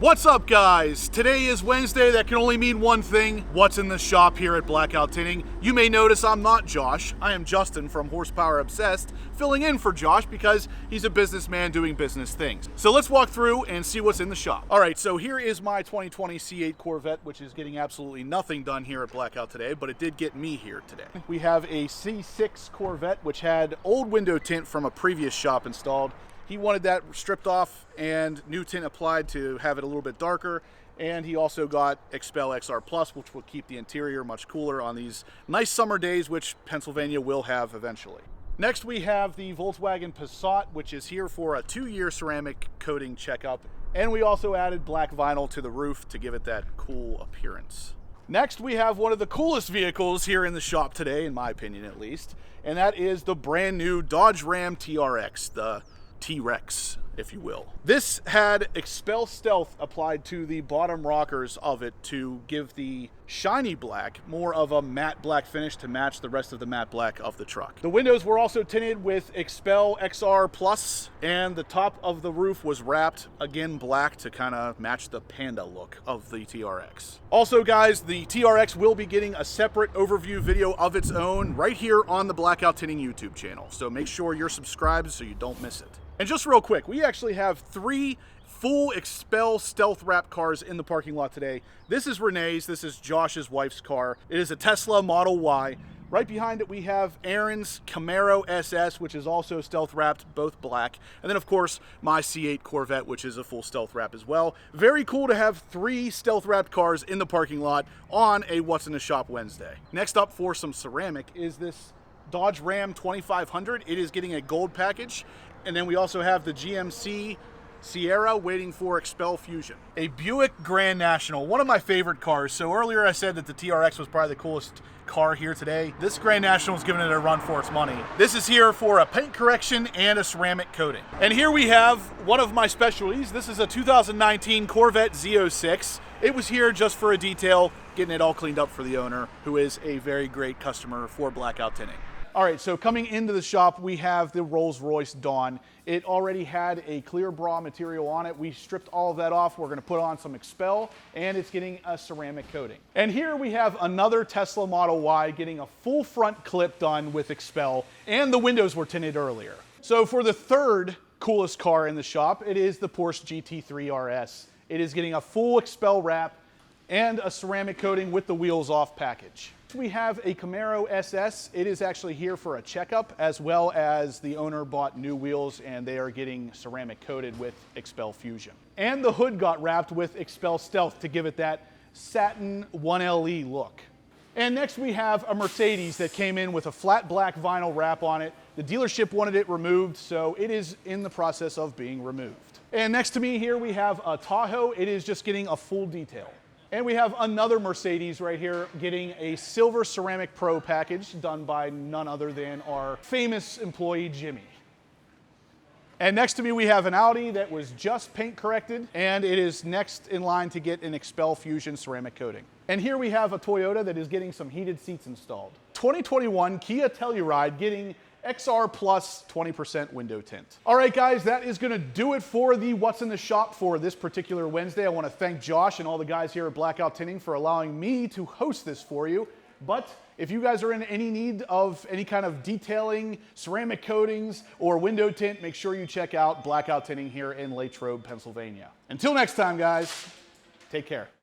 What's up, guys? Today is Wednesday. That can only mean one thing: what's in the shop here at Blackout Tinting. You may notice I'm not Josh. I am Justin from Horsepower Obsessed, filling in for Josh because he's a businessman doing business things. So let's walk through and see what's in the shop. All right, so here is my 2020 C8 Corvette, which is getting absolutely nothing done here at Blackout today, but it did get me here today. We have a C6 Corvette, which had old window tint from a previous shop installed. He wanted that stripped off and new tint applied to have it a little bit darker. And he also got XPEL XR Plus, which will keep the interior much cooler on these nice summer days, which Pennsylvania will have eventually. Next, we have the Volkswagen Passat, which is here for a 2-year ceramic coating checkup. And we also added black vinyl to the roof to give it that cool appearance. Next, we have one of the coolest vehicles here in the shop today, in my opinion at least, and that is the brand new Dodge Ram TRX, the T-Rex, if you will. This had XPEL Stealth applied to the bottom rockers of it to give the shiny black more of a matte black finish to match the rest of the matte black of the truck. The windows were also tinted with XPEL XR Plus, and the top of the roof was wrapped again black to kind of match the panda look of the TRX. Also, guys, the TRX will be getting a separate overview video of its own right here on the Blackout Tinting YouTube channel, so make sure you're subscribed so you don't miss it. And just real quick, we actually have 3 full XPEL stealth wrap cars in the parking lot today. This is Renee's, this is Josh's wife's car. It is a Tesla Model Y. Right behind it we have Aaron's Camaro SS, which is also stealth wrapped, both black. And then of course, my C8 Corvette, which is a full stealth wrap as well. Very cool to have 3 stealth wrapped cars in the parking lot on a What's in the Shop Wednesday. Next up for some ceramic is this Dodge Ram 2500. It is getting a gold package. And then we also have the GMC Sierra waiting for XPEL Fusion. A Buick Grand National, one of my favorite cars. So earlier I said that the TRX was probably the coolest car here today. This Grand National is giving it a run for its money. This is here for a paint correction and a ceramic coating. And here we have one of my specialties. This is a 2019 Corvette Z06. It was here just for a detail, getting it all cleaned up for the owner, who is a very great customer for Blackout Tinting. All right, so coming into the shop, we have the Rolls-Royce Dawn. It already had a clear bra material on it. We stripped all of that off. We're gonna put on some XPEL, and it's getting a ceramic coating. And here we have another Tesla Model Y getting a full front clip done with XPEL, and the windows were tinted earlier. So for the third coolest car in the shop, it is the Porsche Gt3 Rs. It is getting a full XPEL wrap and a ceramic coating with the wheels off package. We have a Camaro SS. It is actually here for a checkup, as well as the owner bought new wheels and they are getting ceramic coated with XPEL Fusion. And the hood got wrapped with XPEL Stealth to give it that satin 1LE look. And next we have a Mercedes that came in with a flat black vinyl wrap on it. The dealership wanted it removed, so it is in the process of being removed. And next to me here we have a Tahoe. It is just getting a full detail. And we have another Mercedes right here getting a silver ceramic pro package done by none other than our famous employee, Jimmy. And next to me, we have an Audi that was just paint corrected, and it is next in line to get an XPEL Fusion ceramic coating. And here we have a Toyota that is getting some heated seats installed. 2021 Kia Telluride getting XR Plus 20% window tint. All right, guys, that is gonna do it for the What's in the Shop for this particular Wednesday. I wanna thank Josh and all the guys here at Blackout Tinting for allowing me to host this for you. But if you guys are in any need of any kind of detailing, ceramic coatings, or window tint, make sure you check out Blackout Tinting here in LATROBE, Pennsylvania. Until next time, guys, take care.